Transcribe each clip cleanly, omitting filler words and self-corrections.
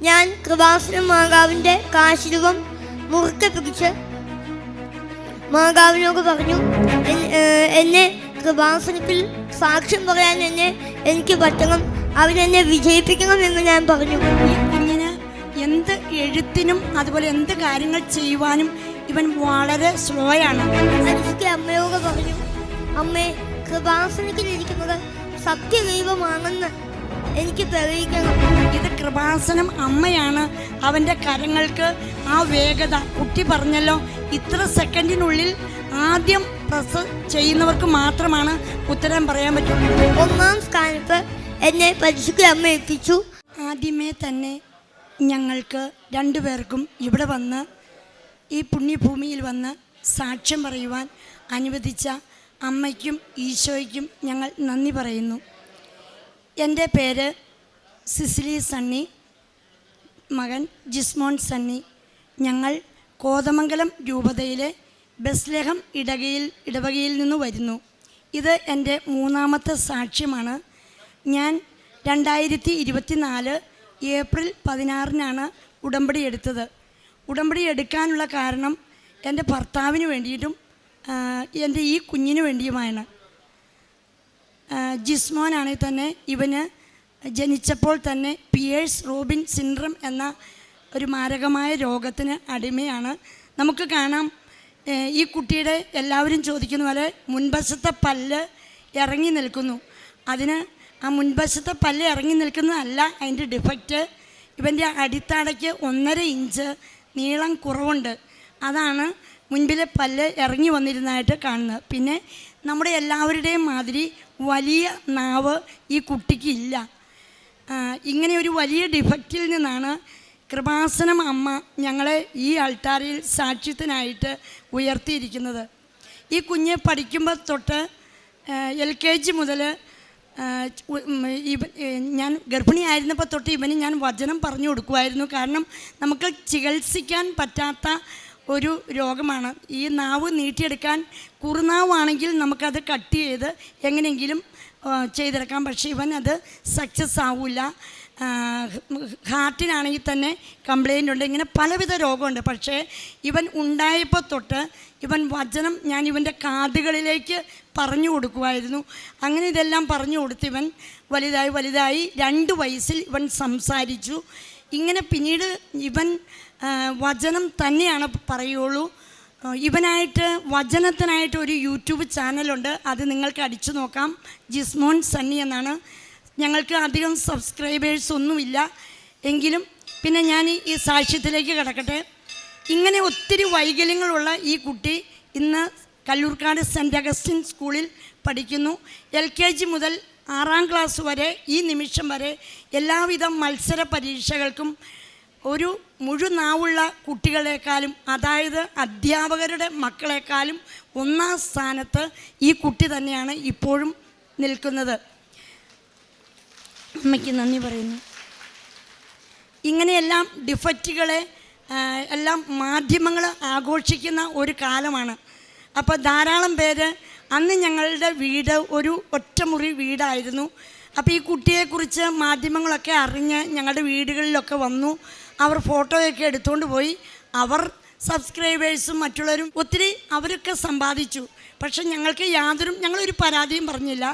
ഞാൻ കൃപാസന മാതാവിൻ്റെ കാശിരൂപം മുറുക്കെ പിടിച്ച് മാതാവിനോട് പറഞ്ഞു, എന്നെ കൃപാസനത്തിൽ സാക്ഷ്യം പറയാൻ എനിക്ക് പറ്റണം, അവനെന്നെ വിജയിപ്പിക്കണം എന്ന് ഞാൻ പറഞ്ഞു. ഈ കുഞ്ഞിന് എന്ത് എഴുത്തിനും അതുപോലെ എന്ത് കാര്യങ്ങൾ ചെയ്യുവാനും ഇവൻ വളരെ സ്ലോയാണ്. എനിക്ക് അമ്മയോട് പറഞ്ഞു, അമ്മേ, കൃപാസനത്തിൽ ഇരിക്കുന്നത് സത്യദൈവമാണെന്ന് എനിക്ക് തെളിയിക്കണം. ഇത് കൃപാസനം അമ്മയാണ്. അവൻ്റെ കരങ്ങൾക്ക് ആ വേഗത, കുട്ടി പറഞ്ഞല്ലോ, ഇത്ര സെക്കൻഡിനുള്ളിൽ ആദ്യം പ്രസ് ചെയ്യുന്നവർക്ക് മാത്രമാണ് ഉത്തരം പറയാൻ പറ്റുള്ളൂ. 1ാം സ്ഥാനത്ത് എന്നെ പരിശുദ്ധ അമ്മ എത്തിച്ചു. ആദ്യമേ തന്നെ ഞങ്ങൾക്ക് രണ്ടുപേർക്കും ഇവിടെ വന്ന് ഈ പുണ്യഭൂമിയിൽ വന്ന് സാക്ഷ്യം പറയുവാൻ അനുവദിച്ച അമ്മയ്ക്കും ഈശോയ്ക്കും ഞങ്ങൾ നന്ദി പറയുന്നു. എൻ്റെ പേര് സിസിലി സണ്ണി, മകൻ ജിസ്മോൻ സണ്ണി. ഞങ്ങൾ കോതമംഗലം രൂപതയിലെ ബെസ്ലഹം ഇടവകയിൽ നിന്ന് വരുന്നു. ഇത് എൻ്റെ 3ാമത്തെ സാക്ഷ്യമാണ്. ഞാൻ 2024 ഏപ്രിൽ 16-നാണ് ഉടമ്പടി എടുത്തത്. ഉടമ്പടി എടുക്കാനുള്ള കാരണം എൻ്റെ ഭർത്താവിന് വേണ്ടിയിട്ടും എൻ്റെ ഈ കുഞ്ഞിന് വേണ്ടിയുമാണ്. ജിസ്മോനാണെങ്കിൽ തന്നെ ഇവന് ജനിച്ചപ്പോൾ തന്നെ പിയേഴ്സ് റോബിൻ സിൻഡ്രം എന്ന ഒരു മാരകമായ രോഗത്തിന് അടിമയാണ്. നമുക്ക് കാണാം, ഈ കുട്ടിയുടെ എല്ലാവരും ചോദിക്കുന്ന പോലെ മുൻവശത്തെ പല്ല് ഇറങ്ങി നിൽക്കുന്നു. അതിന് ആ മുൻവശത്തെ പല്ല് ഇറങ്ങി നിൽക്കുന്നതല്ല അതിൻ്റെ ഡിഫക്റ്റ്. ഇവൻ്റെ അടിത്തടയ്ക്ക് 1.5 ഇഞ്ച് നീളം കുറവുണ്ട്. അതാണ് മുൻപിലെ പല്ല് ഇറങ്ങി വന്നിരുന്നതായിട്ട് കാണുന്നത്. പിന്നെ നമ്മുടെ എല്ലാവരുടെയും മാതിരി വലിയ നാവ് ഈ കുട്ടിക്കില്ല. ഇങ്ങനെ ഒരു വലിയ ഡിഫക്റ്റിൽ നിന്നാണ് കൃപാസനം അമ്മ ഞങ്ങളെ ഈ അൾത്താരയിൽ സാക്ഷ്യത്തിനായിട്ട് ഉയർത്തിയിരിക്കുന്നത്. ഈ കുഞ്ഞ് പഠിക്കുമ്പോൾ തൊട്ട് LKG മുതൽ ഞാൻ ഗർഭിണിയായിരുന്നപ്പോൾ തൊട്ട് ഇവന് ഞാൻ വചനം പറഞ്ഞു കൊടുക്കുമായിരുന്നു. കാരണം നമുക്ക് ചികിത്സിക്കാൻ പറ്റാത്ത ഒരു രോഗമാണ്. ഈ നാവ് നീട്ടിയെടുക്കാൻ കുറുനാവാണെങ്കിൽ നമുക്കത് കട്ട് ചെയ്ത് എങ്ങനെയെങ്കിലും ചെയ്തെടുക്കാം. പക്ഷേ ഇവൻ അത് സക്സസ് ആവില്ല. ഹാർട്ടിനാണെങ്കിൽ തന്നെ കംപ്ലൈൻ്റ് ഉണ്ട്. ഇങ്ങനെ പലവിധ രോഗമുണ്ട്. പക്ഷേ ഇവൻ ഉണ്ടായപ്പോൾ തൊട്ട് ഇവൻ വചനം ഞാൻ ഇവൻ്റെ കാതുകളിലേക്ക് പറഞ്ഞു കൊടുക്കുമായിരുന്നു. അങ്ങനെ ഇതെല്ലാം പറഞ്ഞു കൊടുത്ത് ഇവൻ വലുതായി 2 വയസ്സിൽ ഇവൻ സംസാരിച്ചു. ഇങ്ങനെ പിന്നീട് ഇവൻ വചനം തന്നെയാണ് പറയുള്ളൂ. ഇവനായിട്ട് വചനത്തിനായിട്ട് ഒരു യൂട്യൂബ് ചാനലുണ്ട്. അത് നിങ്ങൾക്ക് അടിച്ചു നോക്കാം. ജിസ്മോൻ സണ്ണി എന്നാണ്. ഞങ്ങൾക്ക് അധികം സബ്സ്ക്രൈബേഴ്സ് ഒന്നുമില്ല എങ്കിലും പിന്നെ ഞാൻ ഈ സാക്ഷ്യത്തിലേക്ക് കിടക്കട്ടെ. ഇങ്ങനെ ഒത്തിരി വൈകല്യങ്ങളുള്ള ഈ കുട്ടി ഇന്ന് കല്ലൂർക്കാട് സെൻറ്റ് അഗസ്റ്റിൻ സ്കൂളിൽ പഠിക്കുന്നു. LKG മുതൽ 6ാം ക്ലാസ് വരെ ഈ നിമിഷം വരെ എല്ലാവിധ മത്സര പരീക്ഷകൾക്കും ഒരു മുഴുനാവുള്ള കുട്ടികളെക്കാളും, അതായത് അധ്യാപകരുടെ മക്കളെക്കാളും 1ാം സ്ഥാനത്ത് ഈ കുട്ടി തന്നെയാണ് ഇപ്പോഴും നിൽക്കുന്നത്. അമ്മയ്ക്ക് നന്ദി പറയുന്നു. ഇങ്ങനെയെല്ലാം ഡിഫക്റ്റുകളെ എല്ലാം മാധ്യമങ്ങൾ ആഘോഷിക്കുന്ന ഒരു കാലമാണ്. അപ്പോൾ ധാരാളം പേര്, അന്ന് ഞങ്ങളുടെ വീട് ഒരു ഒറ്റമുറി വീടായിരുന്നു. അപ്പോൾ ഈ കുട്ടിയെക്കുറിച്ച് മാധ്യമങ്ങളൊക്കെ അറിഞ്ഞ് ഞങ്ങളുടെ വീടുകളിലൊക്കെ വന്നു. അവർ ഫോട്ടോയൊക്കെ എടുത്തുകൊണ്ട് പോയി. അവർ സബ്സ്ക്രൈബേഴ്സും മറ്റുള്ളവരും ഒത്തിരി അവരൊക്കെ സമ്പാദിച്ചു. പക്ഷെ ഞങ്ങളൊരു പരാതിയും പറഞ്ഞില്ല.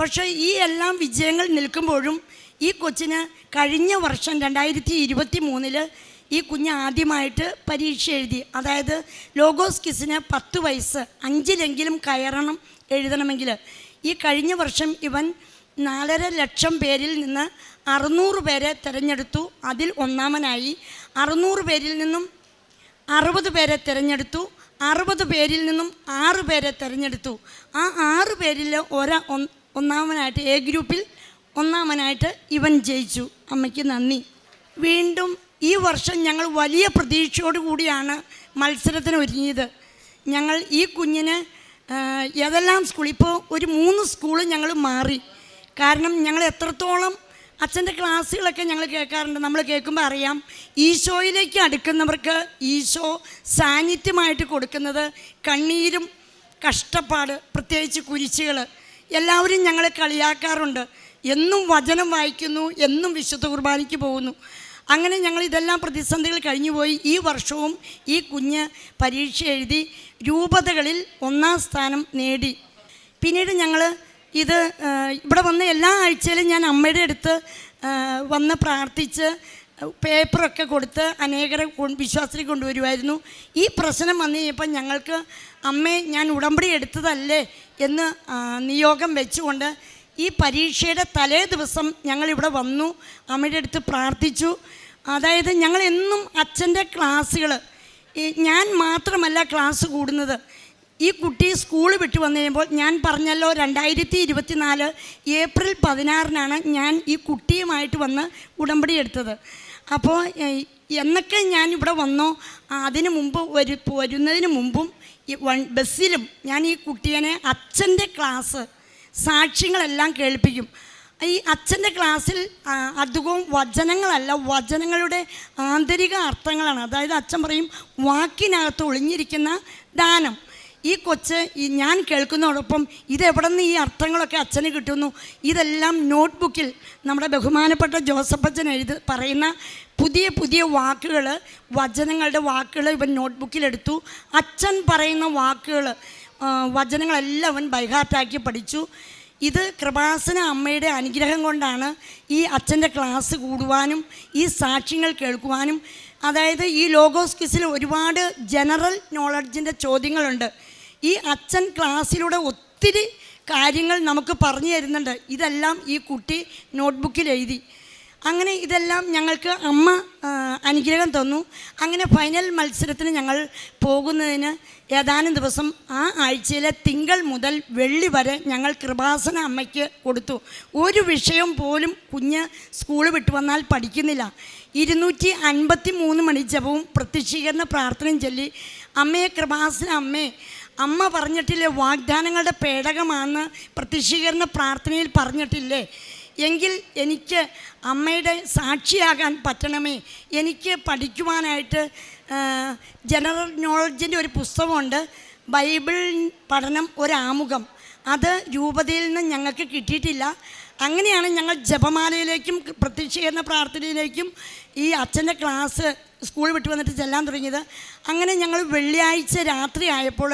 പക്ഷേ ഈ എല്ലാം വിജയങ്ങൾ നിൽക്കുമ്പോഴും ഈ കൊച്ചിന് കഴിഞ്ഞ വർഷം 2023 ഈ കുഞ്ഞ് ആദ്യമായിട്ട് പരീക്ഷ എഴുതി. അതായത് ലോഗോസ് ക്വിസിന് 10 വയസ്സ് 5-ലെങ്കിലും കയറണം എഴുതണമെങ്കിൽ. ഈ കഴിഞ്ഞ വർഷം ഇവൻ 4.5 ലക്ഷം പേരിൽ നിന്ന് 600 പേരെ തിരഞ്ഞെടുത്തു. അതിൽ 1ാമനായി. 600 പേരിൽ നിന്നും 60 പേരെ തിരഞ്ഞെടുത്തു. 60 പേരിൽ നിന്നും 6 പേരെ തിരഞ്ഞെടുത്തു. ആ 6 പേരിൽ 1ാമനായിട്ട് എ ഗ്രൂപ്പിൽ 1ാമനായിട്ട് ഇവൻ ജയിച്ചു. അമ്മയ്ക്ക് നന്ദി. വീണ്ടും ഈ വർഷം ഞങ്ങൾ വലിയ പ്രതീക്ഷയോടു കൂടിയാണ് മത്സരത്തിന് ഒരുങ്ങിയത്. ഞങ്ങൾ ഈ കുഞ്ഞിന് ഏതെല്ലാം സ്കൂൾ, ഇപ്പോൾ ഒരു 3 സ്കൂൾ ഞങ്ങൾ മാറി. കാരണം ഞങ്ങൾ എത്രത്തോളം അച്ഛൻ്റെ ക്ലാസ്സുകളൊക്കെ ഞങ്ങൾ കേൾക്കാറുണ്ട്. നമ്മൾ കേൾക്കുമ്പോൾ അറിയാം, ഈശോയിലേക്ക് അടുക്കുന്നവർക്ക് ഈശോ സാന്നിധ്യമായിട്ട് കൊടുക്കുന്നത് കണ്ണീരും കഷ്ടപ്പാട്, പ്രത്യേകിച്ച് കുരിശുകൾ. എല്ലാവരും ഞങ്ങളെ കളിയാക്കാറുണ്ട്. എന്നും വചനം വായിക്കുന്നു, എന്നും വിശുദ്ധ കുർബാനയ്ക്ക് പോകുന്നു. അങ്ങനെ ഞങ്ങൾ ഇതെല്ലാം പ്രതിസന്ധികൾ കഴിഞ്ഞുപോയി. ഈ വർഷവും ഈ കുഞ്ഞ് പരീക്ഷ എഴുതി രൂപതകളിൽ 1ാം സ്ഥാനം നേടി. പിന്നീട് ഞങ്ങൾ ഇത് ഇവിടെ വന്ന എല്ലാ ആഴ്ചയിലും ഞാൻ അമ്മയുടെ അടുത്ത് വന്ന് പ്രാർത്ഥിച്ച് പേപ്പറൊക്കെ കൊടുത്ത് അനേകരെ വിശ്വാസത്തിൽ കൊണ്ടുവരുമായിരുന്നു. ഈ പ്രശ്നം വന്നു കഴിഞ്ഞപ്പോൾ ഞങ്ങൾക്ക് അമ്മേ ഞാൻ ഉടമ്പടി എടുത്തതല്ലേ എന്ന് നിയോഗം വെച്ചുകൊണ്ട് ഈ പരീക്ഷയുടെ തലേ ദിവസം ഞങ്ങളിവിടെ വന്നു, അമ്മയുടെ അടുത്ത് പ്രാർത്ഥിച്ചു. അതായത് ഞങ്ങളെന്നും അച്ഛൻ്റെ ക്ലാസ്സുകൾ, ഞാൻ മാത്രമല്ല ക്ലാസ് കൂടുന്നത്. ഈ കുട്ടി സ്കൂൾ വിട്ട് വന്നു കഴിയുമ്പോൾ ഞാൻ പറഞ്ഞല്ലോ 2024 ഏപ്രിൽ 16 ഞാൻ ഈ കുട്ടിയുമായിട്ട് വന്ന് ഉടമ്പടി എടുത്തത്. അപ്പോൾ എന്നൊക്കെ ഞാൻ ഇവിടെ വന്നോ അതിന് മുമ്പ് വരുന്നതിന് മുമ്പും ബസ്സിലും ഞാൻ ഈ കുട്ടിയെ അച്ഛൻ്റെ ക്ലാസ് സാക്ഷ്യങ്ങളെല്ലാം കേൾപ്പിക്കും. ഈ അച്ഛൻ്റെ ക്ലാസ്സിൽ അധികവും വചനങ്ങളല്ല, വചനങ്ങളുടെ ആന്തരിക അർത്ഥങ്ങളാണ്. അതായത് അച്ഛൻ പറയും വാക്കിനകത്ത് ഒളിഞ്ഞിരിക്കുന്ന ദാനം. ഈ കൊച്ച് ഞാൻ കേൾക്കുന്നതോടൊപ്പം ഇതെവിടെ നിന്ന് ഈ അർത്ഥങ്ങളൊക്കെ അച്ഛന് കിട്ടുന്നു, ഇതെല്ലാം നോട്ട്ബുക്കിൽ നമ്മുടെ ബഹുമാനപ്പെട്ട ജോസഫ് അച്ഛൻ പറയുന്ന പുതിയ പുതിയ വാക്കുകൾ, വചനങ്ങളുടെ വാക്കുകൾ ഇവൻ നോട്ട്ബുക്കിലെടുത്തു. അച്ഛൻ പറയുന്ന വാക്കുകൾ, വചനങ്ങളെല്ലാം അവൻ ബൈഹാർട്ടാക്കി പഠിച്ചു. ഇത് കൃപാസന അമ്മയുടെ അനുഗ്രഹം കൊണ്ടാണ് ഈ അച്ഛൻ്റെ ക്ലാസ് കൂടുവാനും ഈ സാക്ഷ്യങ്ങൾ കേൾക്കുവാനും. അതായത് ഈ ലോഗോസ് ക്വിസിൽ ഒരുപാട് ജനറൽ നോളജിൻ്റെ ചോദ്യങ്ങളുണ്ട്. ഈ അച്ഛൻ ക്ലാസ്സിലൂടെ ഒത്തിരി കാര്യങ്ങൾ നമുക്ക് പറഞ്ഞു തരുന്നുണ്ട്. ഇതെല്ലാം ഈ കുട്ടി നോട്ട്ബുക്കിൽ എഴുതി. അങ്ങനെ ഇതെല്ലാം ഞങ്ങൾക്ക് അമ്മ അനുഗ്രഹം തന്നു. അങ്ങനെ ഫൈനൽ മത്സരത്തിന് ഞങ്ങൾ പോകുന്നതിന് ഏതാനും ദിവസം ആ ആഴ്ചയിലെ തിങ്കൾ മുതൽ വെള്ളി വരെ ഞങ്ങൾ കൃപാസന അമ്മയ്ക്ക് കൊടുത്തു. ഒരു വിഷയം പോലും കുഞ്ഞ് സ്കൂൾ വിട്ടു വന്നാൽ പഠിക്കുന്നില്ല. 253 മണി ജപവും പ്രത്യക്ഷീകരണ പ്രാർത്ഥനയും ചൊല്ലി അമ്മയെ കൃപാസന അമ്മ പറഞ്ഞിട്ടില്ലേ വാഗ്ദാനങ്ങളുടെ പേടകമാണെന്ന് പ്രത്യക്ഷീകരണ പ്രാർത്ഥനയിൽ പറഞ്ഞിട്ടില്ലേ, എങ്കിൽ എനിക്ക് അമ്മയുടെ സാക്ഷിയാകാൻ പറ്റണമേ. എനിക്ക് പഠിക്കുവാനായിട്ട് ജനറൽ നോളജിൻ്റെ ഒരു പുസ്തകമുണ്ട്, ബൈബിൾ പഠനം ഒരാമുഖം. അത് രൂപതയിൽ നിന്ന് ഞങ്ങൾക്ക് കിട്ടിയിട്ടില്ല. അങ്ങനെയാണ് ഞങ്ങൾ ജപമാലയിലേക്കും പ്രത്യക്ഷീകരണ പ്രാർത്ഥനയിലേക്കും ഈ അച്ഛൻ്റെ ക്ലാസ് സ്കൂൾ വിട്ട് വന്നിട്ട് ചെല്ലാൻ തുടങ്ങിയത്. അങ്ങനെ ഞങ്ങൾ വെള്ളിയാഴ്ച രാത്രി ആയപ്പോൾ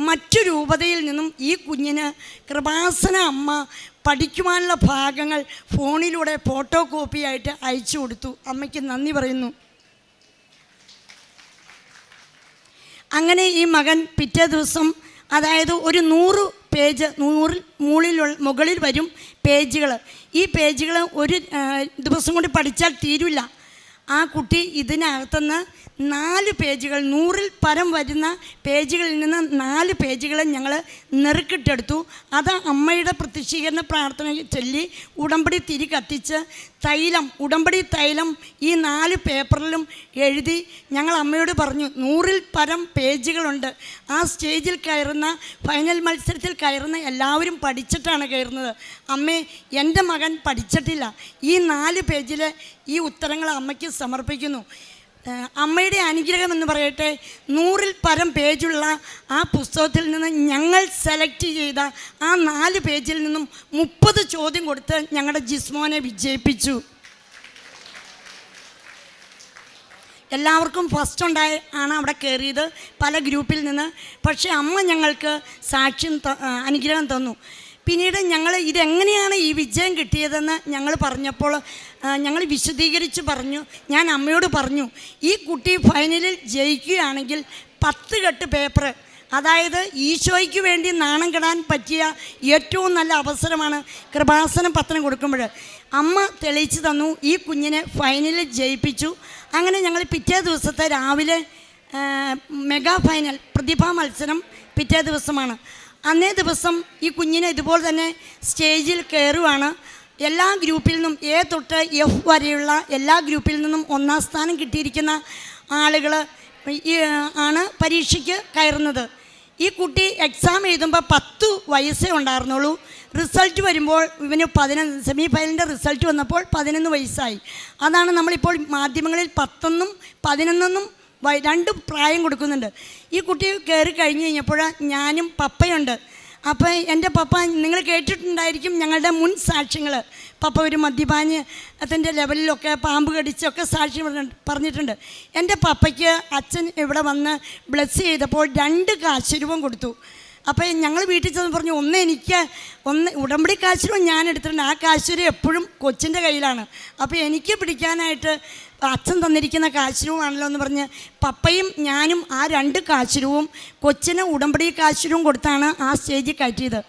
മറ്റു രൂപതയിൽ നിന്നും ഈ കുഞ്ഞിന് കൃപാസന അമ്മ പഠിക്കുവാനുള്ള ഭാഗങ്ങൾ ഫോണിലൂടെ ഫോട്ടോ കോപ്പിയായിട്ട് അയച്ചു കൊടുത്തു. അമ്മയ്ക്ക് നന്ദി പറയുന്നു. അങ്ങനെ ഈ മകൻ പിറ്റേ ദിവസം, അതായത് ഒരു 100 പേജ് 100 മുകളിൽ വരും പേജുകൾ. ഈ പേജുകൾ ഒരു ദിവസം കൊണ്ട് പഠിച്ചാൽ തീരില്ല. ആ കുട്ടി ഇതിനകത്തുനിന്ന് 4 പേജുകൾ, 100ൽ പരം വരുന്ന പേജുകളിൽ നിന്ന് 4 പേജുകൾ ഞങ്ങൾ നെറുക്കിട്ടെടുത്തു. അത് അമ്മയുടെ പ്രത്യക്ഷീകരണ പ്രാർത്ഥന ചൊല്ലി ഉടമ്പടി തിരി കത്തിച്ച് ഉടമ്പടി തൈലം ഈ 4 പേപ്പറിലും എഴുതി ഞങ്ങൾ അമ്മയോട് പറഞ്ഞു, 100ൽ പരം പേജുകളുണ്ട്. ആ സ്റ്റേജിൽ കയറുന്ന ഫൈനൽ മത്സരത്തിൽ കയറുന്ന എല്ലാവരും പഠിച്ചിട്ടാണ് കയറുന്നത്. അമ്മേ, എൻ്റെ മകൻ പഠിച്ചിട്ടില്ല. ഈ 4 പേജിലെ ഈ ഉത്തരങ്ങൾ അമ്മയ്ക്ക് സമർപ്പിക്കുന്നു. അമ്മയുടെ അനുഗ്രഹം എന്ന് പറയട്ടെ, 100ൽ പരം പേജുള്ള ആ പുസ്തകത്തിൽ നിന്ന് ഞങ്ങൾ സെലക്ട് ചെയ്ത ആ 4 പേജിൽ നിന്നും 30 ചോദ്യം കൊടുത്ത് ഞങ്ങളുടെ ജിസ്മോനെ വിജയിപ്പിച്ചു. എല്ലാവർക്കും ഫസ്റ്റ് ആണ് അവിടെ കയറിയത് പല ഗ്രൂപ്പിൽ നിന്ന്. പക്ഷേ അമ്മ ഞങ്ങൾക്ക് സാക്ഷ്യം അനുഗ്രഹം തന്നു. പിന്നീട് ഞങ്ങൾ ഇതെങ്ങനെയാണ് ഈ വിജയം കിട്ടിയതെന്ന് ഞങ്ങൾ പറഞ്ഞപ്പോൾ ഞങ്ങൾ വിശദീകരിച്ച് പറഞ്ഞു. ഞാൻ അമ്മയോട് പറഞ്ഞു, ഈ കുട്ടി ഫൈനലിൽ ജയിക്കുകയാണെങ്കിൽ 10 കെട്ട് പേപ്പർ, അതായത് ഈശോയ്ക്ക് വേണ്ടി നാണം കെടാൻ പറ്റിയ ഏറ്റവും നല്ല അവസരമാണ് കൃപാസനം പത്രം കൊടുക്കുമ്പോൾ. അമ്മ തെളിയിച്ചു തന്നു. ഈ കുഞ്ഞിനെ ഫൈനലിൽ ജയിപ്പിച്ചു. അങ്ങനെ ഞങ്ങൾ പിറ്റേ ദിവസത്തെ രാവിലെ മെഗാ ഫൈനൽ പ്രതിഭാ മത്സരം പിറ്റേ ദിവസമാണ്. അന്നേ ദിവസം ഈ കുഞ്ഞിനെ ഇതുപോലെ തന്നെ സ്റ്റേജിൽ കയറുവാണ്. എല്ലാ ഗ്രൂപ്പിൽ നിന്നും A തൊട്ട് F വരെയുള്ള എല്ലാ ഗ്രൂപ്പിൽ നിന്നും 1ാം സ്ഥാനം കിട്ടിയിരിക്കുന്ന ആളുകൾ ആണ് പരീക്ഷയ്ക്ക് കയറുന്നത്. ഈ കുട്ടി എക്സാം എഴുതുമ്പോൾ 10 വയസ്സേ ഉണ്ടായിരുന്നുള്ളൂ. റിസൾട്ട് വരുമ്പോൾ ഇവന് 11, സെമി ഫൈനലിൻ്റെ റിസൾട്ട് വന്നപ്പോൾ 11 വയസ്സായി. അതാണ് നമ്മളിപ്പോൾ മാധ്യമങ്ങളിൽ 10 11 2 പ്രായം കൊടുക്കുന്നുണ്ട്. ഈ കുട്ടി കയറി കഴിഞ്ഞ് കഴിഞ്ഞപ്പോൾ ഞാനും പപ്പയുണ്ട്. അപ്പോൾ എൻ്റെ പപ്പ നിങ്ങൾ കേട്ടിട്ടുണ്ടായിരിക്കും ഞങ്ങളുടെ മുൻ സാക്ഷ്യങ്ങൾ. പപ്പ ഒരു മദ്യപാനി അതിൻ്റെ ലെവലിലൊക്കെ പാമ്പ് കടിച്ചൊക്കെ സാക്ഷി പറഞ്ഞിട്ടുണ്ട്. എൻ്റെ പപ്പയ്ക്ക് അച്ഛൻ ഇവിടെ വന്ന് ബ്ലെസ് ചെയ്തപ്പോൾ 2 കാശ് രൂപം കൊടുത്തു. അപ്പോൾ ഞങ്ങൾ വീട്ടിൽ ചെന്ന് പറഞ്ഞു, ഒന്ന് ഉടമ്പടി കാശ് രൂപ ഞാൻ എടുത്തിട്ടുണ്ട്, ആ കാശ് രൂപ എപ്പോഴും കൊച്ചിൻ്റെ കയ്യിലാണ്, അപ്പോൾ എനിക്ക് പിടിക്കാനായിട്ട് അച്ഛൻ തന്നിരിക്കുന്ന കാശ് രൂപമാണല്ലോ എന്ന് പറഞ്ഞ് പപ്പയും ഞാനും ആ 2 കാശ് രൂപവും കൊച്ചിന് ഉടമ്പടി കാശ് രൂപം കൊടുത്താണ് ആ സ്റ്റേജിൽ കയറ്റിയത്.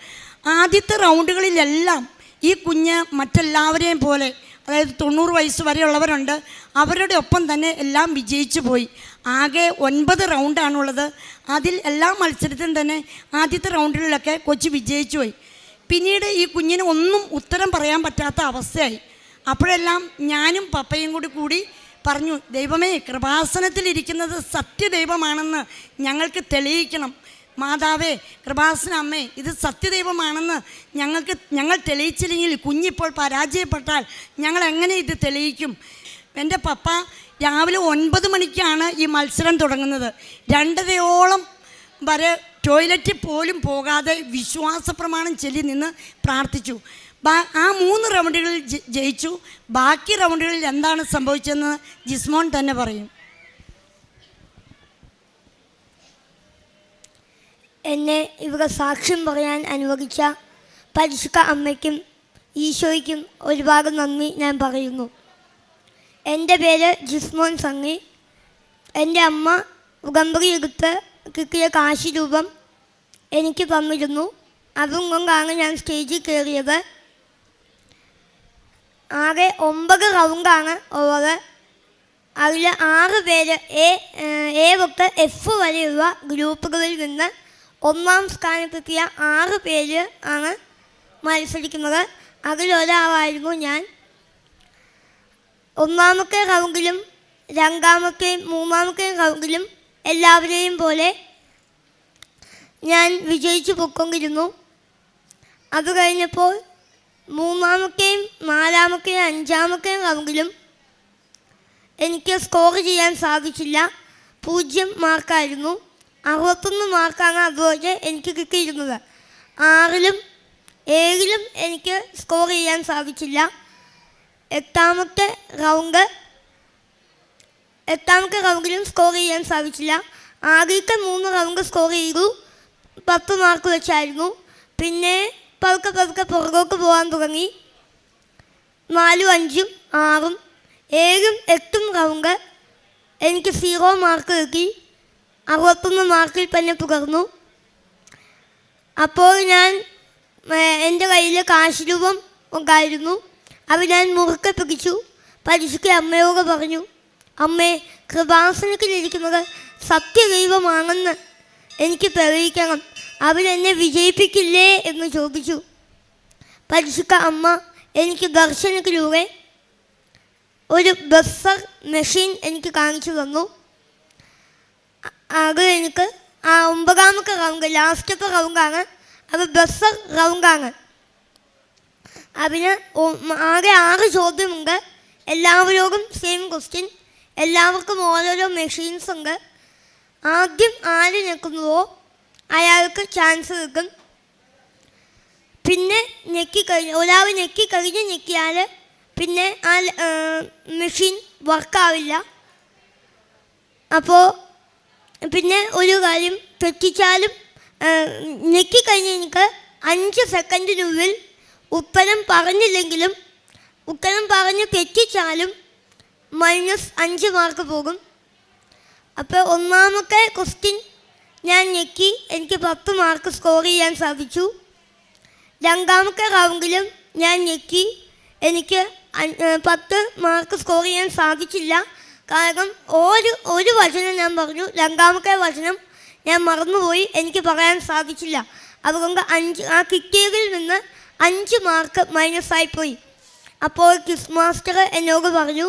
ആദ്യത്തെ റൗണ്ടുകളിലെല്ലാം ഈ കുഞ്ഞ് മറ്റെല്ലാവരെയും പോലെ, അതായത് 90 വയസ്സ് വരെയുള്ളവരുണ്ട്, അവരുടെ ഒപ്പം തന്നെ എല്ലാം വിജയിച്ചു പോയി. ആകെ 9 റൗണ്ടാണുള്ളത്. അതിൽ എല്ലാ മത്സരത്തിലും തന്നെ ആദ്യത്തെ റൗണ്ടുകളിലൊക്കെ കൊച്ചു വിജയിച്ചു പോയി. പിന്നീട് ഈ കുഞ്ഞിന് ഒന്നും ഉത്തരം പറയാൻ പറ്റാത്ത അവസ്ഥയായി. അപ്പോഴെല്ലാം ഞാനും പപ്പയും കൂടി പറഞ്ഞു, ദൈവമേ, കൃപാസനത്തിലിരിക്കുന്നത് സത്യദൈവമാണെന്ന് ഞങ്ങൾക്ക് തെളിയിക്കണം. മാതാവേ, കൃപാസന അമ്മേ, ഇത് സത്യദൈവമാണെന്ന് ഞങ്ങൾ തെളിയിച്ചില്ലെങ്കിൽ കുഞ്ഞിപ്പോൾ പരാജയപ്പെട്ടാൽ ഞങ്ങൾ എങ്ങനെ ഇത് തെളിയിക്കും? എൻ്റെ പപ്പ രാവിലെ 9 മണിക്കാണ് ഈ മത്സരം തുടങ്ങുന്നത്. 2:30 വരെ ടോയ്ലറ്റിൽ പോലും പോകാതെ വിശ്വാസ പ്രമാണം ചൊല്ലി നിന്ന് പ്രാർത്ഥിച്ചു. ആ 3 റൗണ്ടുകളിൽ ജയിച്ചു. ബാക്കി റൗണ്ടുകളിൽ എന്താണ് സംഭവിച്ചതെന്ന് ജിസ്മോൻ തന്നെ പറയും. എന്നെ ഇവിടെ സാക്ഷ്യം പറയാൻ അനുവദിച്ച പരിശുദ്ധ അമ്മയ്ക്കും ഈശോയ്ക്കും ഒരുപാട് നന്ദി ഞാൻ പറയുന്നു. എൻ്റെ പേര് ജിസ്മോൻ സംഗി. എൻ്റെ അമ്മ ഉടമ്പടി എടുത്ത് കിട്ടിയ കാശ് രൂപം എനിക്ക് തന്നിരുന്നു. അതും കൊണ്ടാണ് ഞാൻ സ്റ്റേജിൽ കയറിയത്. ആകെ 9 റൗണ്ടാണ് ഉള്ളത്. അതിൽ 6 പേര് എ തൊട്ട് F വരെയുള്ള ഗ്രൂപ്പുകളിൽ നിന്ന് 1ാം സ്ഥാനത്തെത്തിയ 6 പേര് ആണ് മത്സരിക്കുന്നത്. അതിലൊരാളായിരുന്നു ഞാൻ. 1ാമത്തെ റൗണ്ടിലും 2ാമത്തെയും 3ാമത്തെയും റൗണ്ടിലും എല്ലാവരെയും പോലെ ഞാൻ വിജയിച്ചു പൊക്കൊണ്ടിരുന്നു. അത് കഴിഞ്ഞപ്പോൾ 3ാമത്തെയും 4ാമത്തെയും 5ാമത്തെയും റൗണ്ടിലും എനിക്ക് സ്കോർ ചെയ്യാൻ സാധിച്ചില്ല. 0 മാർക്കായിരുന്നു. 61 മാർക്കാണ് അതുപോലെ എനിക്ക് കിട്ടിയിരുന്നത്. 6ലും 7ലും എനിക്ക് സ്കോർ ചെയ്യാൻ സാധിച്ചില്ല. 8ാമത്തെ റൗണ്ടിലും സ്കോർ ചെയ്യാൻ സാധിച്ചില്ല. ആദ്യത്തെ 3 റൗണ്ട് സ്കോർ ചെയ്തു. 10 മാർക്ക് വെച്ചായിരുന്നു. പിന്നെ പതുക്കെ പുറകോട്ട് പോകാൻ തുടങ്ങി. 4, 5, 6, 7, 8 റൗണ്ട് എനിക്ക് 0 മാർക്ക് കിട്ടി. 61 മാർക്കിൽ തന്നെ തുടർന്നു. അപ്പോൾ എൻ്റെ കയ്യിൽ കാശ് രൂപം ഉണ്ടായിരുന്നു. അത് ഞാൻ മുറുക്കെ പിടിച്ചു. പരിശുദ്ധ അമ്മയോട് പറഞ്ഞു, അമ്മേ, കൃപാസനത്തിലിരിക്കുന്നത് സത്യദൈവമാണെന്ന് എനിക്ക് തെളിയിക്കണം. അവരെന്നെ വിജയിപ്പിക്കില്ലേ എന്ന് ചോദിച്ചു. പരിശുദ്ധ അമ്മ എനിക്ക് ദർശനത്തിലൂടെ ഒരു ബസ്സർ മെഷീൻ എനിക്ക് കാണിച്ചു തന്നു. അത് എനിക്ക് ആ 9ാമത്തെ റൗണ്ട്, ലാസ്റ്റത്തെ റൗണ്ടാണ്. അത് ബസ്സർ റൗണ്ടാണ്. അതിന് ആകെ 6 ചോദ്യമുണ്ട്. എല്ലാവരോടും സെയിം ക്വസ്റ്റ്യൻ. എല്ലാവർക്കും ഓരോരോ മെഷീൻസ് ഉണ്ട്. ആദ്യം ആര് ഞെക്കുന്നുവോ അയാൾക്ക് ചാൻസ് കിട്ടും. പിന്നെ ഒരാൾ ഞെക്കിയാൽ പിന്നെ ആ മെഷീൻ വർക്കാവില്ല. അപ്പോൾ പിന്നെ ഒരു കാര്യം, തെറ്റിച്ചാലും ഞെക്കിക്കഴിഞ്ഞ് എനിക്ക് 5 സെക്കൻഡിനുള്ളിൽ ഉത്തരം പറഞ്ഞില്ലെങ്കിലും ഉത്തരം പറഞ്ഞ് തെറ്റിച്ചാലും -5 മാർക്ക് പോകും. അപ്പോൾ 1ാമത്തെ ക്വസ്റ്റ്യൻ ഞാൻ ഞെക്കി, എനിക്ക് 10 മാർക്ക് സ്കോർ ചെയ്യാൻ സാധിച്ചു. 2ാമത്തെ റൗണ്ടിലും ഞാൻ ഞെക്കി, എനിക്ക് 10 മാർക്ക് സ്കോർ ചെയ്യാൻ സാധിച്ചില്ല. കാരണം ഒരു വചനം ഞാൻ പറഞ്ഞു, 2ാമത്തെ വചനം ഞാൻ മറന്നുപോയി, എനിക്ക് പറയാൻ സാധിച്ചില്ല. അതുകൊണ്ട് ആ കിട്ടിയതിൽ നിന്ന് 5 മാർക്ക് മൈനസായിപ്പോയി. അപ്പോൾ ക്വിസ് മാസ്റ്റർ എന്നോട് പറഞ്ഞു,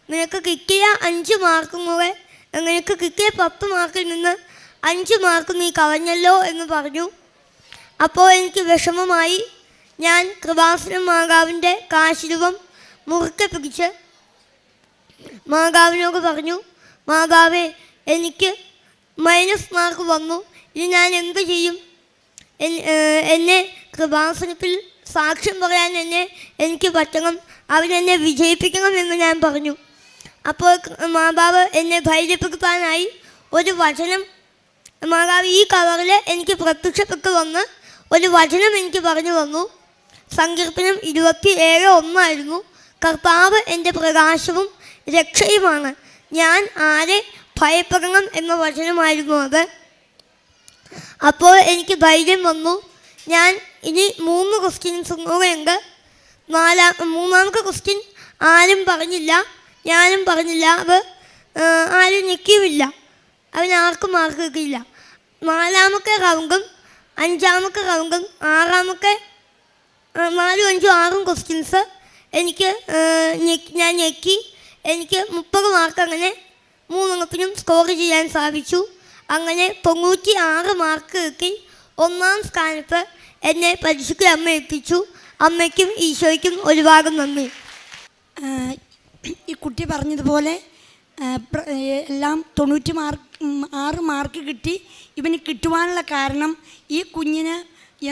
നിനക്ക് കിട്ടിയ 5 മാർക്കും കൂടെ, നിനക്ക് കിട്ടിയ 10 മാർക്കിൽ നിന്ന് 5 മാർക്ക് നീ കളഞ്ഞല്ലോ എന്ന് പറഞ്ഞു. അപ്പോൾ എനിക്ക് വിഷമമായി. ഞാൻ കൃപാസനം മാതാവിൻ്റെ കാശ് രൂപം മുറുക്കെ പിടിച്ച് മാതാവിനോട് പറഞ്ഞു, മാതാവേ, എനിക്ക് -മാർക്ക് വന്നു, ഇനി ഞാൻ എന്ത് ചെയ്യും? എന്നെ കൃപാസനത്തിൽ സാക്ഷ്യം പറയാൻ എനിക്ക് പറ്റണം, അവരെന്നെ വിജയിപ്പിക്കണം എന്ന് ഞാൻ പറഞ്ഞു. അപ്പോൾ മാതാവ് എന്നെ ധൈര്യപ്പെടുത്താനായി ഒരു വചനം, മാതാവ് ഈ കവറിൽ എനിക്ക് പ്രത്യക്ഷപ്പെട്ട് വന്ന് ഒരു വചനം എനിക്ക് പറഞ്ഞു തന്നു. സങ്കീർത്തനം 27:1 കർത്താവ് എൻ്റെ പ്രകാശവും രക്ഷയുമാണ്, ഞാൻ ആരെ ഭയപ്പെടണം എന്ന വചനമായിരുന്നു അത്. അപ്പോൾ എനിക്ക് ധൈര്യം വന്നു. ഞാൻ ഇനി 3 ക്വസ്റ്റ്യൻസ് കൂടെയുണ്ട്. മൂന്നാമത്തെ ക്വസ്റ്റ്യൻ ആരും പറഞ്ഞില്ല, ഞാനും പറഞ്ഞില്ല, അത് ആരും ഞെക്കിയുമില്ല, അവനാർക്കും മാർക്ക് കിട്ടിയില്ല. 4ാമത്തെ റൗണ്ടും 5ാമത്തെ റൗണ്ടും 6ാമത്തെ 4, 5, 6 ക്വസ്റ്റ്യൻസ് എനിക്ക് ഞാൻ ഞെക്കി. എനിക്ക് 30 മാർക്ക് അങ്ങനെ 3 സ്കോർ ചെയ്യാൻ സാധിച്ചു. അങ്ങനെ 96 മാർക്ക് കിട്ടി. 1ാം സ്ഥാനത്ത് എന്നെ പരിശുദ്ധ അമ്മ എത്തിച്ചു. അമ്മയ്ക്കും ഈശോയ്ക്കും ഒരുപാട് നന്ദി. ഈ കുട്ടി പറഞ്ഞതുപോലെ എല്ലാം 96 മാർക്ക് കിട്ടി. ഇവന് കിട്ടുവാനുള്ള കാരണം ഈ കുഞ്ഞിന്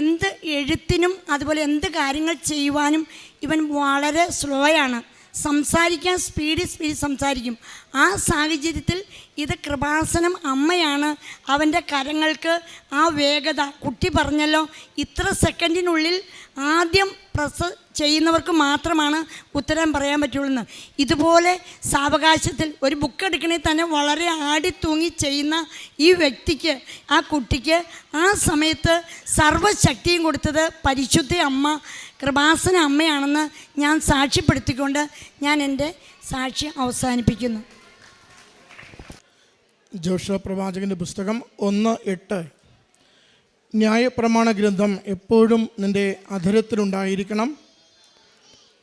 എന്ത് എഴുത്തിനും അതുപോലെ എന്ത് കാര്യങ്ങൾ ചെയ്യുവാനും ഇവൻ വളരെ സ്ലോയാണ്. സംസാരിക്കാൻ സ്പീഡിൽ സംസാരിക്കും. ആ സാഹചര്യത്തിൽ ഇത് കൃപാസനം അമ്മയാണ് അവൻ്റെ കരങ്ങൾക്ക് ആ വേഗത. കുട്ടി പറഞ്ഞല്ലോ, ഇത്ര സെക്കൻഡിനുള്ളിൽ ആദ്യം പ്രസ് ചെയ്യുന്നവർക്ക് മാത്രമാണ് ഉത്തരം പറയാൻ പറ്റുള്ളൂ. ഇതുപോലെ സാവകാശത്തിൽ ഒരു ബുക്ക് എടുക്കണമെങ്കിൽ തന്നെ വളരെ ആടിത്തൂങ്ങി ചെയ്യുന്ന ഈ വ്യക്തിക്ക്, ആ കുട്ടിക്ക് ആ സമയത്ത് സർവ്വശക്തിയും കൊടുത്തത് പരിശുദ്ധ അമ്മ, കൃപാസന അമ്മയാണെന്ന് ഞാൻ സാക്ഷ്യപ്പെടുത്തിക്കൊണ്ട് ഞാൻ എൻ്റെ സാക്ഷി അവസാനിപ്പിക്കുന്നു. ജോഷുവ പ്രവാചകൻ്റെ പുസ്തകം 1:8 ന്യായപ്രമാണ ഗ്രന്ഥം എപ്പോഴും നിൻ്റെ അധരത്തിലുണ്ടായിരിക്കണം,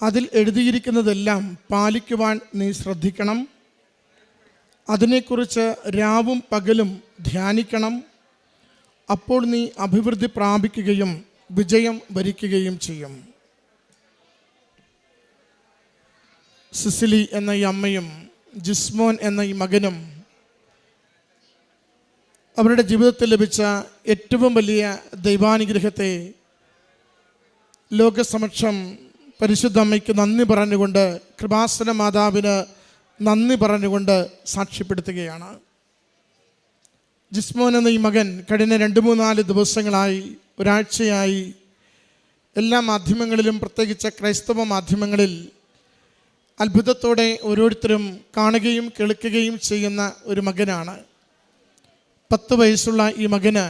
അതിൽ എഴുതിയിരിക്കുന്നതെല്ലാം പാലിക്കുവാൻ നീ ശ്രദ്ധിക്കണം, അതിനെക്കുറിച്ച് രാവും പകലും ധ്യാനിക്കണം, അപ്പോൾ നീ അഭിവൃദ്ധി പ്രാപിക്കുകയും വിജയം വരിക്കുകയും ചെയ്യും. സിസിലി എന്ന ഈ അമ്മയും ജിസ്മോൻ എന്ന ഈ മകനും അവരുടെ ജീവിതത്തിൽ ലഭിച്ച ഏറ്റവും വലിയ ദൈവാനുഗ്രഹത്തെ ലോകസമക്ഷം പരിശുദ്ധ അമ്മയ്ക്ക് നന്ദി പറഞ്ഞുകൊണ്ട്, കൃപാസന മാതാവിന് നന്ദി പറഞ്ഞുകൊണ്ട് സാക്ഷ്യപ്പെടുത്തുകയാണ്. ജിസ്മോൻ എന്ന ഈ മകൻ കഴിഞ്ഞ 2-3-4 ദിവസങ്ങളായി, ഒരാഴ്ചയായി എല്ലാ മാധ്യമങ്ങളിലും, പ്രത്യേകിച്ച് ക്രൈസ്തവ മാധ്യമങ്ങളിൽ അത്ഭുതത്തോടെ ഓരോരുത്തരും കാണുകയും കേൾക്കുകയും ചെയ്യുന്ന ഒരു മകനാണ്. 10 വയസ്സുള്ള ഈ മകന്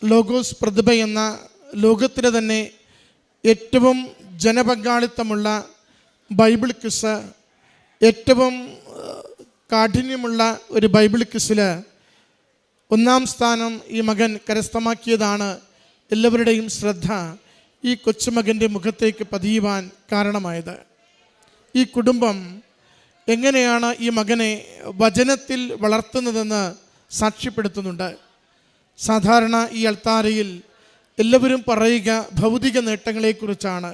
ലോഗോസ് പ്രതിഭ എന്ന ലോകത്തിലെ തന്നെ ഏറ്റവും ജനപങ്കാളിത്തമുള്ള ബൈബിൾ ക്വിസ്, ഏറ്റവും കാഠിന്യമുള്ള ഒരു ബൈബിൾ ക്വിസിൽ 1ാം സ്ഥാനം ഈ മകൻ കരസ്ഥമാക്കിയതാണ് എല്ലാവരുടെയും ശ്രദ്ധ ഈ കൊച്ചുമകൻ്റെ മുഖത്തേക്ക് പതിയുവാൻ കാരണമായത്. ഈ കുടുംബം എങ്ങനെയാണ് ഈ മകനെ വചനത്തിൽ വളർത്തുന്നതെന്ന് സാക്ഷ്യപ്പെടുത്തുന്നുണ്ട്. സാധാരണ ഈ അൾത്താരയിൽ എല്ലാവരും പറയുക ഭൗതിക നേട്ടങ്ങളെക്കുറിച്ചാണ്,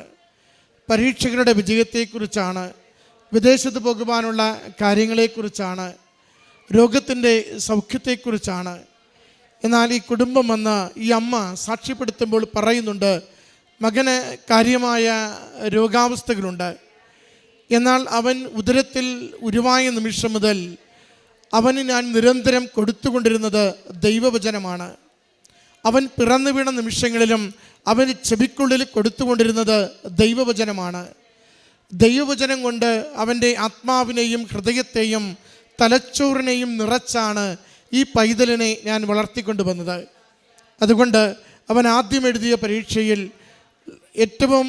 പരീക്ഷകളുടെ വിജയത്തെക്കുറിച്ചാണ്, വിദേശത്ത് പോകുവാനുള്ള കാര്യങ്ങളെക്കുറിച്ചാണ്, രോഗത്തിൻ്റെ സൗഖ്യത്തെക്കുറിച്ചാണ്. എന്നാൽ ഈ കുടുംബം വന്ന് ഈ അമ്മ സാക്ഷ്യപ്പെടുത്തുമ്പോൾ പറയുന്നുണ്ട്, മകന് കാര്യമായ രോഗാവസ്ഥകളുണ്ട്. എന്നാൽ അവൻ ഉദരത്തിൽ ഉരുവായ നിമിഷം മുതൽ അവന് ഞാൻ നിരന്തരം കൊടുത്തുകൊണ്ടിരുന്നത് ദൈവവചനമാണ്. അവൻ പിറന്നു വീണ നിമിഷങ്ങളിലും അവന് ചെവിക്കുള്ളിൽ കൊടുത്തുകൊണ്ടിരുന്നത് ദൈവവചനമാണ്. ദൈവവചനം കൊണ്ട് അവൻ്റെ ആത്മാവിനെയും ഹൃദയത്തെയും തലച്ചോറിനെയും നിറച്ചാണ് ഈ പൈതലിനെ ഞാൻ വളർത്തിക്കൊണ്ടുവന്നത്. അതുകൊണ്ട് അവൻ ആദ്യം എഴുതിയ പരീക്ഷയിൽ ഏറ്റവും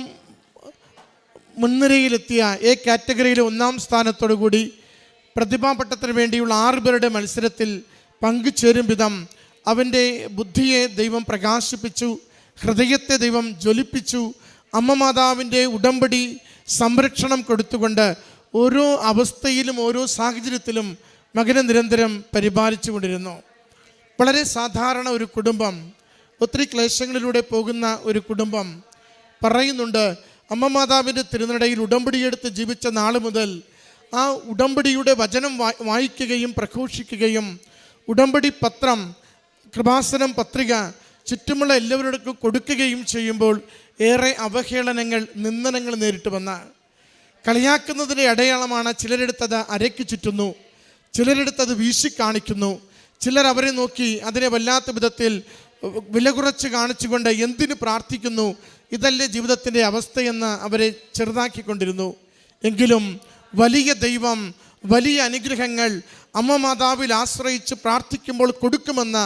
മുൻനിരയിലെത്തിയ എ കാറ്റഗറിയിലെ 1ാം സ്ഥാനത്തോടു കൂടി പ്രതിഭാപട്ടത്തിന് വേണ്ടിയുള്ള 6 പേരുടെ മത്സരത്തിൽ പങ്കുചേരും വിധം അവൻ്റെ ബുദ്ധിയെ ദൈവം പ്രകാശിപ്പിച്ചു, ഹൃദയത്തെ ദൈവം ജ്വലിപ്പിച്ചു. അമ്മ മാതാവിൻ്റെ ഉടമ്പടി സംരക്ഷണം കൊടുത്തുകൊണ്ട് ഓരോ അവസ്ഥയിലും ഓരോ സാഹചര്യത്തിലും മകനെ നിരന്തരം പരിപാലിച്ചു കൊണ്ടിരുന്നു. വളരെ സാധാരണ ഒരു കുടുംബം, ഒത്തിരി ക്ലേശങ്ങളിലൂടെ പോകുന്ന ഒരു കുടുംബം പറയുന്നുണ്ട്, അമ്മ മാതാവിൻ്റെ തിരുനടയിൽ ഉടമ്പടിയെടുത്ത് ജീവിച്ച നാൾ മുതൽ ആ ഉടമ്പടിയുടെ വചനം വായിക്കുകയും പ്രഘോഷിക്കുകയും ഉടമ്പടി പത്രം, കൃപാസനം പത്രിക ചുറ്റുമുള്ള എല്ലാവരോടും കൊടുക്കുകയും ചെയ്യുമ്പോൾ ഏറെ അവഹേളനങ്ങൾ, നിന്ദനങ്ങൾ നേരിട്ട് വന്ന കളിയാക്കുന്നതിൻ്റെ അടയാളമാണ് ചിലരെടുത്തത് അരയ്ക്ക് ചുറ്റുന്നു, ചിലരെടുത്തത് വീശി കാണിക്കുന്നു, ചിലർ അവരെ നോക്കി അതിനെ വല്ലാത്ത വിധത്തിൽ വില കുറച്ച് കാണിച്ചുകൊണ്ട് എന്തിനു പ്രാർത്ഥിക്കുന്നു, ഇതല്ലേ ജീവിതത്തിൻ്റെ അവസ്ഥയെന്ന് അവരെ ചെറുതാക്കിക്കൊണ്ടിരുന്നു. എങ്കിലും വലിയ ദൈവം വലിയ അനുഗ്രഹങ്ങൾ അമ്മ മാതാവിൽ ആശ്രയിച്ച് പ്രാർത്ഥിക്കുമ്പോൾ കൊടുക്കുമെന്ന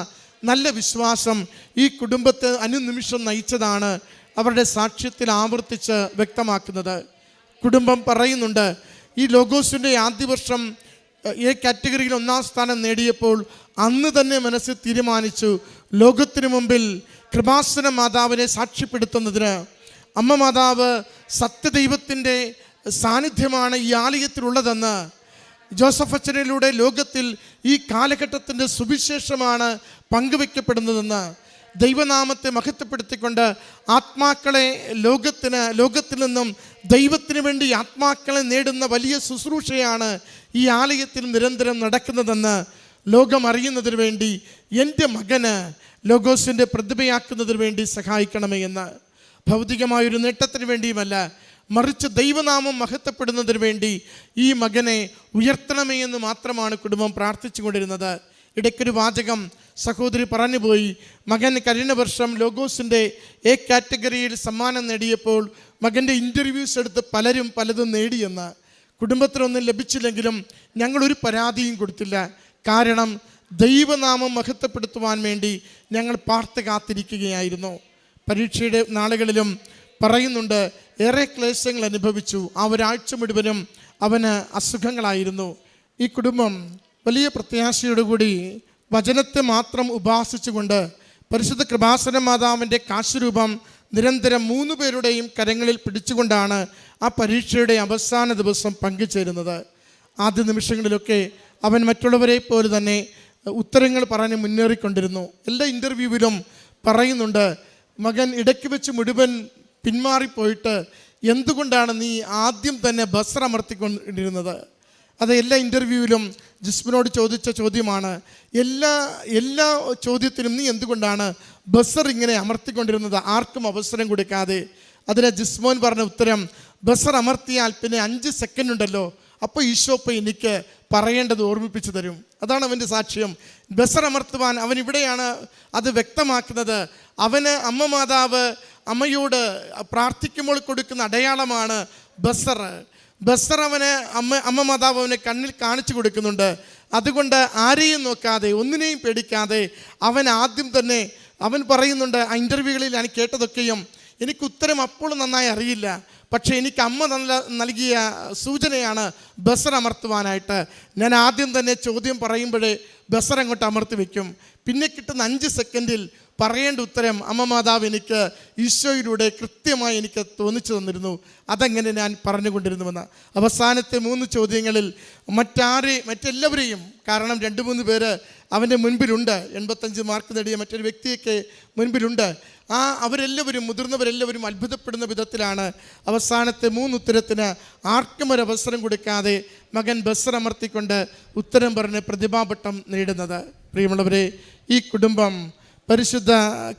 നല്ല വിശ്വാസം ഈ കുടുംബത്തെ അനുനിമിഷം നയിച്ചതാണ് അവരുടെ സാക്ഷ്യത്തിൽ ആവർത്തിച്ച് വ്യക്തമാക്കുന്നത്. കുടുംബം പറയുന്നുണ്ട്, ഈ ലോഗോസിൻ്റെ ആദ്യ വർഷം എ കാറ്റഗറിയിൽ 1-ാം സ്ഥാനം നേടിയപ്പോൾ അന്ന് തന്നെ മനസ്സിൽ തീരുമാനിച്ചു, ലോകത്തിനു മുമ്പിൽ കൃപാസന മാതാവിനെ സാക്ഷ്യപ്പെടുത്തുന്നതിന് അമ്മ മാതാവ് സത്യദൈവത്തിൻ്റെ സാന്നിധ്യമാണ് ഈ ആലയത്തിലുള്ളതെന്ന്, ജോസഫ് അച്ഛനിലൂടെ ലോകത്തിൽ ഈ കാലഘട്ടത്തിൻ്റെ സുവിശേഷമാണ് പങ്കുവെക്കപ്പെടുന്നതെന്ന്, ദൈവനാമത്തെ മഹത്വപ്പെടുത്തിക്കൊണ്ട് ആത്മാക്കളെ ലോകത്തിൽ നിന്നും ദൈവത്തിന് വേണ്ടി ആത്മാക്കളെ നേടുന്ന വലിയ ശുശ്രൂഷയാണ് ഈ ആലയത്തിൽ നിരന്തരം നടക്കുന്നതെന്ന് ലോകം അറിയുന്നതിന് വേണ്ടി എൻ്റെ മകന് ലോഗോസിൻ്റെ പ്രതിഭയാക്കുന്നതിന് വേണ്ടി സഹായിക്കണമേ എന്ന്. ഭൗതികമായൊരു നേട്ടത്തിന് വേണ്ടിയുമല്ല, മറിച്ച് ദൈവനാമം മഹത്വപ്പെടുന്നതിന് വേണ്ടി ഈ മകനെ ഉയർത്തണമേ എന്ന് മാത്രമാണ് കുടുംബം പ്രാർത്ഥിച്ചു കൊണ്ടിരുന്നത്. ഇടയ്ക്കൊരു വാചകം സഹോദരി പറഞ്ഞുപോയി, മകൻ കഴിഞ്ഞ വർഷം ലോഗോസിൻ്റെ എ കാറ്റഗറിയിൽ സമ്മാനം നേടിയപ്പോൾ മകൻ്റെ ഇൻ്റർവ്യൂസ് എടുത്ത് പലരും പലതും നേടിയെന്ന്. കുടുംബത്തിനൊന്നും ലഭിച്ചില്ലെങ്കിലും ഞങ്ങളൊരു പരാതിയും കൊടുത്തില്ല. കാരണം ദൈവനാമം മഹത്വപ്പെടുത്തുവാൻ വേണ്ടി ഞങ്ങൾ പാർത്ത് കാത്തിരിക്കുകയായിരുന്നു. പരീക്ഷയുടെ നാളുകളിലും പറയുന്നുണ്ട്, ഏറെ ക്ലേശങ്ങൾ അനുഭവിച്ചു. ആ ഒരാഴ്ച മുഴുവനും അവന് അസുഖങ്ങളായിരുന്നു. ഈ കുടുംബം വലിയ പ്രത്യാശയോടുകൂടി വചനത്തെ മാത്രം ഉപാസിച്ചുകൊണ്ട് പരിശുദ്ധ കൃപാസന മാതാവിൻ്റെ കാശുരൂപം നിരന്തരം 3 പേരുടെയും കരങ്ങളിൽ പിടിച്ചുകൊണ്ടാണ് ആ പരീക്ഷയുടെ അവസാന ദിവസം പങ്കുചേരുന്നത്. ആദ്യ നിമിഷങ്ങളിലൊക്കെ അവൻ മറ്റുള്ളവരെ പോലെ തന്നെ ഉത്തരങ്ങൾ പറഞ്ഞ് മുന്നേറിക്കൊണ്ടിരുന്നു. എല്ലാ ഇൻ്റർവ്യൂവിലും പറയുന്നുണ്ട്, മകൻ ഇടയ്ക്ക് വെച്ച് മുഴുവൻ പിന്മാറിപ്പോയിട്ട് എന്തുകൊണ്ടാണ് നീ ആദ്യം തന്നെ ബസർ അമർത്തിക്കൊണ്ടിരുന്നത്? അത് എല്ലാ ഇൻ്റർവ്യൂവിലും ജിസ്മിനോട് ചോദിച്ച ചോദ്യമാണ്. എല്ലാ ചോദ്യത്തിനും നീ എന്തുകൊണ്ടാണ് ബസർ ഇങ്ങനെ അമർത്തിക്കൊണ്ടിരുന്നത്, ആർക്കും അവസരം കൊടുക്കാതെ? അതിന് ജിസ്മോൻ പറഞ്ഞ ഉത്തരം, ബസർ അമർത്തിയാൽ പിന്നെ 5 സെക്കൻഡ് ഉണ്ടല്ലോ, അപ്പോൾ ഈശോപ്പ എനിക്ക് പറയേണ്ടത് ഓർമ്മിപ്പിച്ചു തരും. അതാണ് അവൻ്റെ സാക്ഷ്യം. ബസർ അമർത്തുവാൻ അവൻ ഇവിടെയാണ് അത് വ്യക്തമാക്കുന്നത്. അവന് അമ്മ മാതാവ് അമ്മയോട് പ്രാർത്ഥിക്കുമ്പോൾ കൊടുക്കുന്ന അടയാളമാണ് ബസർ. അവന് അമ്മ മാതാവ് അവനെ കണ്ണിൽ കാണിച്ചു കൊടുക്കുന്നുണ്ട്. അതുകൊണ്ട് ആരെയും നോക്കാതെ, ഒന്നിനെയും പേടിക്കാതെ അവൻ ആദ്യം തന്നെ അവൻ പറയുന്നുണ്ട്, ആ ഇൻ്റർവ്യൂകളിൽ ഞാൻ കേട്ടതൊക്കെയും എനിക്ക് ഉത്തരം അപ്പോൾ നന്നായി അറിയില്ല, പക്ഷേ എനിക്ക് അമ്മ നൽകിയ സൂചനയാണ് ബസർ അമർത്തുവാനായിട്ട്. ഞാൻ ആദ്യം തന്നെ ചോദ്യം പറയുമ്പോഴേ ബസർ അങ്ങോട്ട് അമർത്തി വയ്ക്കും. പിന്നെ കിട്ടുന്ന 5 സെക്കൻഡിൽ പറയേണ്ട ഉത്തരം അമ്മ മാതാവ് എനിക്ക് ഈശോയിലൂടെ കൃത്യമായി എനിക്ക് തോന്നിച്ചു തന്നിരുന്നു. അതെങ്ങനെ ഞാൻ പറഞ്ഞുകൊണ്ടിരുന്നുവെന്ന്. അവസാനത്തെ 3 ചോദ്യങ്ങളിൽ മറ്റെല്ലാവരെയും, കാരണം 2-3 പേര് അവൻ്റെ മുൻപിലുണ്ട്, 85 മാർക്ക് നേടിയ മറ്റൊരു വ്യക്തിയൊക്കെ മുൻപിലുണ്ട്. അവരെല്ലാവരും, മുതിർന്നവരെല്ലാവരും അത്ഭുതപ്പെടുന്ന വിധത്തിലാണ് അവസാനത്തെ 3 ഉത്തരത്തിന് ആർക്കും ഒരു അവസരം കൊടുക്കാതെ മകൻ ബസർ അമർത്തിക്കൊണ്ട് ഉത്തരം പറഞ്ഞ് പ്രതിഭാപട്ടം നേടുന്നത്. പ്രിയമുള്ളവരെ, ഈ കുടുംബം പരിശുദ്ധ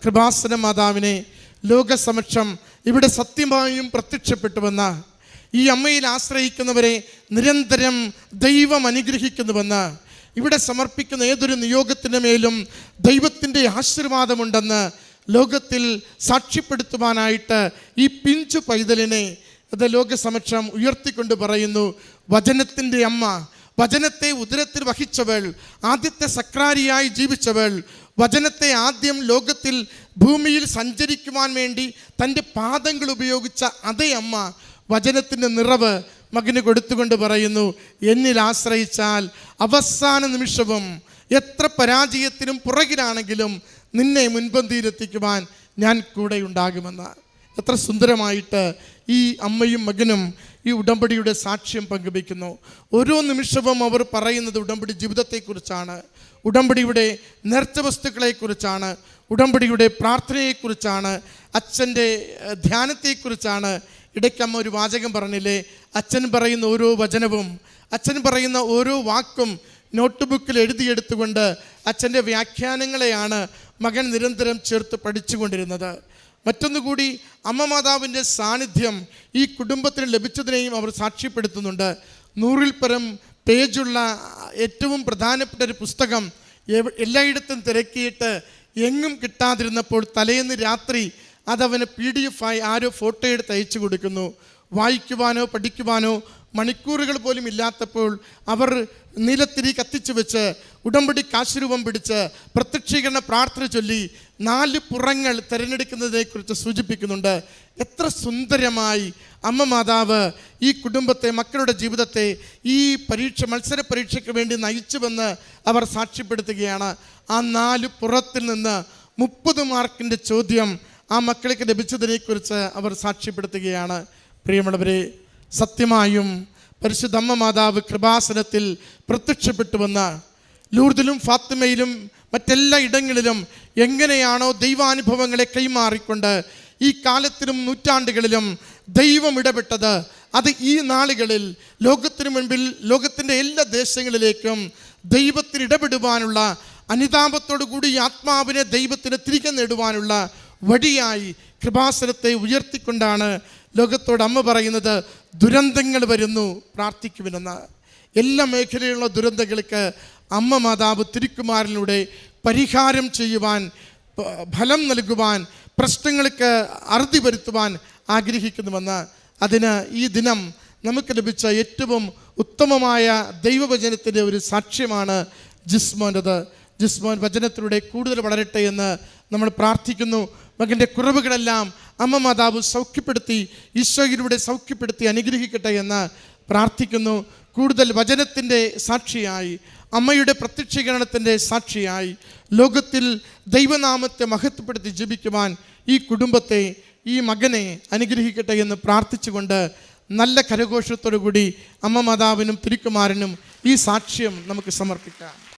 കൃപാസന മാതാവിനെ ലോകസമക്ഷം ഇവിടെ സത്യമായും പ്രത്യക്ഷപ്പെട്ടുവെന്ന്, ഈ അമ്മയിൽ ആശ്രയിക്കുന്നവരെ നിരന്തരം ദൈവം അനുഗ്രഹിക്കുന്നുവെന്ന്, ഇവിടെ സമർപ്പിക്കുന്ന ഏതൊരു നിയോഗത്തിൻ്റെ മേലും ദൈവത്തിൻ്റെ ആശീർവാദമുണ്ടെന്ന് ലോകത്തിൽ സാക്ഷ്യപ്പെടുത്തുവാനായിട്ട് ഈ പിഞ്ചു പൈതലിനെ അത് ലോകസമക്ഷം ഉയർത്തിക്കൊണ്ട് പറയുന്നു, വചനത്തിൻ്റെ അമ്മ, വചനത്തെ ഉദരത്തിൽ വഹിച്ചവൾ, ആദ്യത്തെ സക്രാരിയായി ജീവിച്ചവൾ, വചനത്തെ ആദ്യം ലോകത്തിൽ ഭൂമിയിൽ സഞ്ചരിക്കുവാൻ വേണ്ടി തൻ്റെ പാദങ്ങൾ ഉപയോഗിച്ച അതേ അമ്മ വചനത്തിൻ്റെ നിറവ് മകന് കൊടുത്തുകൊണ്ട് പറയുന്നു, എന്നിൽ ആശ്രയിച്ചാൽ അവസാന നിമിഷവും എത്ര പരാജയത്തിനും പുറകിലാണെങ്കിലും നിന്നെ മുൻപന്തിയിലെത്തിക്കുവാൻ ഞാൻ കൂടെ ഉണ്ടാകുമെന്ന്. എത്ര സുന്ദരമായിട്ട് ഈ അമ്മയും മകനും ഈ ഉടമ്പടിയുടെ സാക്ഷ്യം പങ്കുവയ്ക്കുന്നു. ഓരോ നിമിഷവും അവർ പറയുന്നത് ഉടമ്പടി ജീവിതത്തെക്കുറിച്ചാണ്, ഉടമ്പടിയുടെ നേർച്ച വസ്തുക്കളെക്കുറിച്ചാണ്, ഉടമ്പടിയുടെ പ്രാർത്ഥനയെക്കുറിച്ചാണ്, അച്ഛൻ്റെ ധ്യാനത്തെക്കുറിച്ചാണ്. ഇടയ്ക്കമ്മ ഒരു വാചകം പറഞ്ഞില്ലേ, അച്ഛൻ പറയുന്ന ഓരോ വചനവും, അച്ഛൻ പറയുന്ന ഓരോ വാക്കും നോട്ട് ബുക്കിൽ എഴുതിയെടുത്തുകൊണ്ട് അച്ഛൻ്റെ വ്യാഖ്യാനങ്ങളെയാണ് മകൻ നിരന്തരം ചേർത്ത് പഠിച്ചുകൊണ്ടിരുന്നത്. മറ്റൊന്നുകൂടി അമ്മ മാതാവിൻ്റെ സാന്നിധ്യം ഈ കുടുംബത്തിന് ലഭിച്ചതിനെയും അവർ സാക്ഷ്യപ്പെടുത്തുന്നുണ്ട്. 100-ൽ പരം പേജുള്ള ഏറ്റവും പ്രധാനപ്പെട്ട ഒരു പുസ്തകം എല്ലായിടത്തും തിരക്കിയിട്ട് എങ്ങും കിട്ടാതിരുന്നപ്പോൾ തലേന്ന് രാത്രി അതവന് PDF ആയി ആരോ ഫോട്ടോ എടുത്ത് അയച്ചു കൊടുക്കുന്നു. വായിക്കുവാനോ പഠിക്കുവാനോ മണിക്കൂറുകൾ പോലും ഇല്ലാത്തപ്പോൾ അവർ നീലത്തിരി കത്തിച്ചു വെച്ച് ഉടമ്പടി കാശുരൂപം പിടിച്ച് പ്രത്യക്ഷീകരണ പ്രാർത്ഥന ചൊല്ലി 4 പുറങ്ങൾ തിരഞ്ഞെടുക്കുന്നതിനെക്കുറിച്ച് സൂചിപ്പിക്കുന്നുണ്ട്. എത്ര സുന്ദരമായി അമ്മ മാതാവ് ഈ കുടുംബത്തെ, മക്കളുടെ ജീവിതത്തെ ഈ മത്സര പരീക്ഷയ്ക്ക് വേണ്ടി നയിച്ചുവെന്ന് അവർ സാക്ഷ്യപ്പെടുത്തുകയാണ്. ആ 4 പുറത്തിൽ നിന്ന് 30 മാർക്കിൻ്റെ ചോദ്യം ആ മക്കൾക്ക് ലഭിച്ചതിനെക്കുറിച്ച് അവർ സാക്ഷ്യപ്പെടുത്തുകയാണ്. പ്രിയമുള്ളവരെ, സത്യമായും പരിശുദ്ധ അമ്മ മാതാവ് കൃപാസനത്തിൽ പ്രത്യക്ഷപ്പെട്ടുവെന്ന് ലൂർദിലും ഫാത്തിമയിലും മറ്റെല്ലാ ഇടങ്ങളിലും എങ്ങനെയാണോ ദൈവാനുഭവങ്ങളെ കൈമാറിക്കൊണ്ട് ഈ കാലത്തിലും നൂറ്റാണ്ടുകളിലും ദൈവം ഇടപെട്ടത്, അത് ഈ നാളുകളിൽ ലോകത്തിനു മുൻപിൽ ലോകത്തിൻ്റെ എല്ലാ ദേശങ്ങളിലേക്കും ദൈവത്തിന് ഇടപെടുവാനുള്ള അനുതാപത്തോടു കൂടി ആത്മാവിനെ ദൈവത്തിന് തിരികെ നേടുവാനുള്ള വഴിയായി കൃപാസനത്തെ ഉയർത്തിക്കൊണ്ടാണ് ലോകത്തോട് അമ്മ പറയുന്നത്, ദുരന്തങ്ങൾ വരുന്നു പ്രാർത്ഥിക്കുവിനെന്ന്. എല്ലാ മേഖലയിലുള്ള ദുരന്തങ്ങൾക്ക് അമ്മ മാതാവ് തിരുക്കുമാരനിലൂടെ പരിഹാരം ചെയ്യുവാൻ, ഫലം നൽകുവാൻ, പ്രശ്നങ്ങൾക്ക് അറുതി വരുത്തുവാൻ ആഗ്രഹിക്കുന്നുവെന്ന്. അതിന് ഈ ദിനം നമുക്ക് ലഭിച്ച ഏറ്റവും ഉത്തമമായ ദൈവവചനത്തിൻ്റെ ഒരു സാക്ഷ്യമാണ് ജിസ്മോൻ്റെത്. ജിസ്മോൻ വചനത്തിലൂടെ കൂടുതൽ വളരട്ടെ എന്ന് നമ്മൾ പ്രാർത്ഥിക്കുന്നു. മകൻ്റെ കുറവുകളെല്ലാം അമ്മ മാതാവ് സൗഖ്യപ്പെടുത്തി, ഈശോയിലൂടെ സൗഖ്യപ്പെടുത്തി അനുഗ്രഹിക്കട്ടെ എന്ന് പ്രാർത്ഥിക്കുന്നു. കൂടുതൽ വചനത്തിൻ്റെ സാക്ഷിയായി, അമ്മയുടെ പ്രത്യക്ഷീകരണത്തിൻ്റെ സാക്ഷിയായി ലോകത്തിൽ ദൈവനാമത്തെ മഹത്വപ്പെടുത്തി ജീവിക്കുവാൻ ഈ കുടുംബത്തെ, ഈ മകനെ അനുഗ്രഹിക്കട്ടെ എന്ന് പ്രാർത്ഥിച്ചുകൊണ്ട് നല്ല കരഘോഷത്തോടു കൂടി അമ്മ മാതാവിനും തിരുക്കുമാരനും ഈ സാക്ഷ്യം നമുക്ക് സമർപ്പിക്കാം.